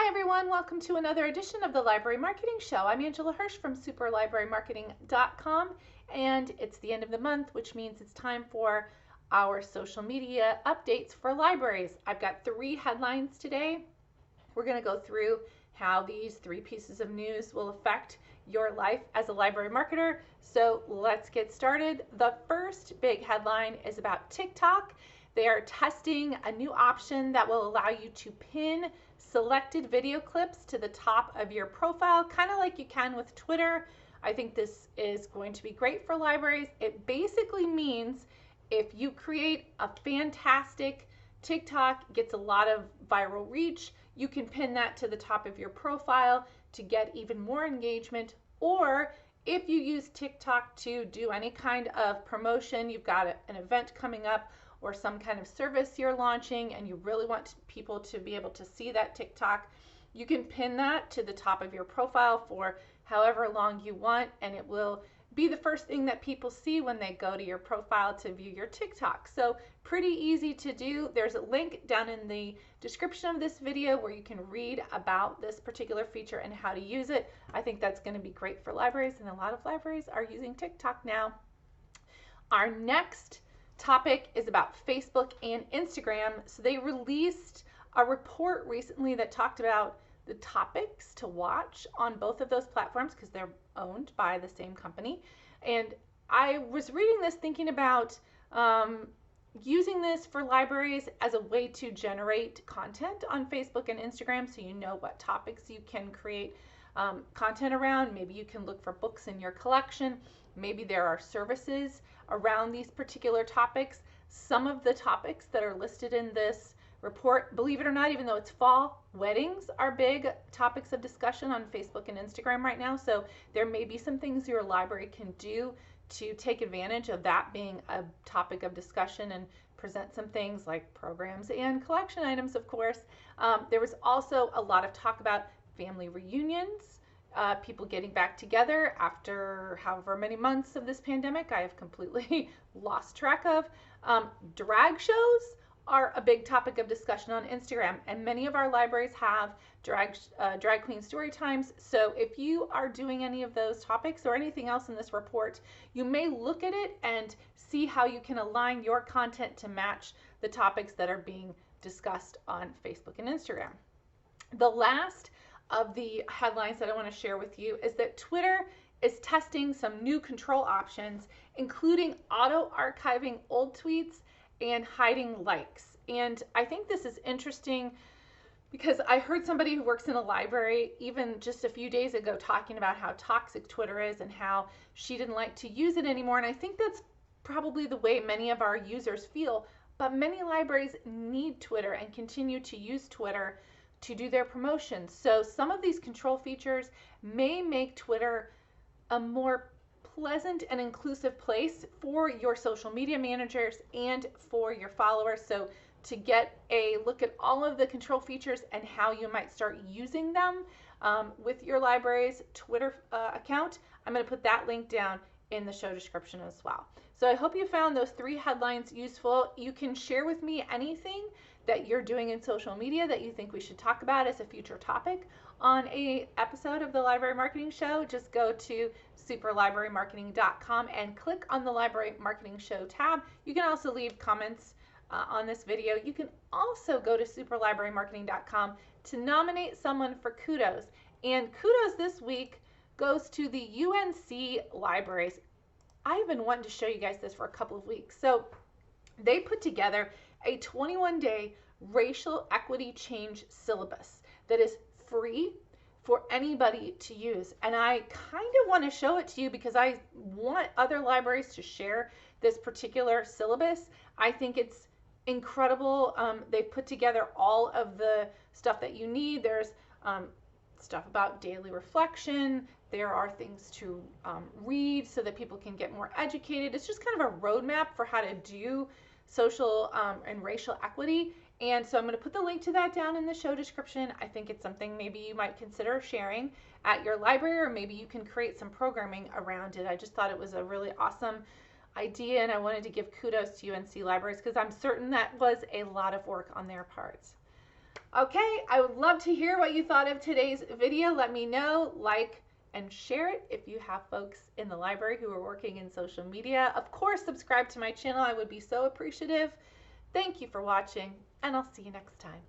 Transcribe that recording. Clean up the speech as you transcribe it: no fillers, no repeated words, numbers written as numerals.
Hi everyone, welcome to another edition of the Library Marketing Show. I'm Angela Hursh from superlibrarymarketing.com, and it's the end of the month, which means it's time for our social media updates for libraries. I've got 3 headlines today. We're going to go through how these 3 pieces of news will affect your life as a library marketer. So let's get started. The first big headline is about TikTok. They are testing a new option that will allow you to pin selected video clips to the top of your profile, kind of like you can with Twitter. I think this is going to be great for libraries. It basically means if you create a fantastic TikTok, gets a lot of viral reach, you can pin that to the top of your profile to get even more engagement. Or if you use TikTok to do any kind of promotion, you've got an event coming up or some kind of service you're launching and you really want people to be able to see that TikTok, you can pin that to the top of your profile for however long you want, and it will be the first thing that people see when they go to your profile to view your TikTok. So pretty easy to do. There's a link down in the description of this video where you can read about this particular feature and how to use it. I think that's going to be great for libraries, and a lot of libraries are using TikTok now. Our next topic is about Facebook and Instagram. So they released a report recently that talked about the topics to watch on both of those platforms because they're owned by the same company. And I was reading this thinking about using this for libraries as a way to generate content on Facebook and Instagram, so you know what topics you can create content around. Maybe you can look for books in your collection. Maybe there are services around these particular topics. Some of the topics that are listed in this report, believe it or not, even though it's fall, weddings are big topics of discussion on Facebook and Instagram right now. So there may be some things your library can do to take advantage of that being a topic of discussion and present some things like programs and collection items, of course. There was also a lot of talk about family reunions, people getting back together after however many months of this pandemic I have completely lost track of. Drag shows are a big topic of discussion on Instagram, and many of our libraries have drag queen story times. So if you are doing any of those topics or anything else in this report, you may look at it and see how you can align your content to match the topics that are being discussed on Facebook and Instagram. The last of the headlines that I want to share with you is that Twitter is testing some new control options, including auto-archiving old tweets and hiding likes. And I think this is interesting because I heard somebody who works in a library even just a few days ago talking about how toxic Twitter is and how she didn't like to use it anymore. And I think that's probably the way many of our users feel, but many libraries need Twitter and continue to use Twitter to do their promotions. So some of these control features may make Twitter a more pleasant and inclusive place for your social media managers and for your followers. So to get a look at all of the control features and how you might start using them with your library's Twitter account, I'm going to put that link down in the show description as well. So I hope you found those 3 headlines useful. You can share with me anything that you're doing in social media that you think we should talk about as a future topic on an episode of the Library Marketing Show. Just go to superlibrarymarketing.com and click on the Library Marketing Show tab. You can also leave comments on this video. You can also go to superlibrarymarketing.com to nominate someone for kudos. And kudos this week goes to the UNC libraries. I've been wanting to show you guys this for a couple of weeks. So they put together a 21-day racial equity change syllabus that is free for anybody to use. And I kind of want to show it to you because I want other libraries to share this particular syllabus. I think it's incredible. They put together all of the stuff that you need. There's stuff about daily reflection. There are things to read so that people can get more educated. It's just kind of a roadmap for how to do social and racial equity. And so I'm going to put the link to that down in the show description. I think it's something maybe you might consider sharing at your library, or maybe you can create some programming around it. I just thought it was a really awesome idea, and I wanted to give kudos to UNC libraries because I'm certain that was a lot of work on their parts. Okay, I would love to hear what you thought of today's video. Let me know, like, and share it if you have folks in the library who are working in social media. Of course, subscribe to my channel. I would be so appreciative. Thank you for watching, and I'll see you next time.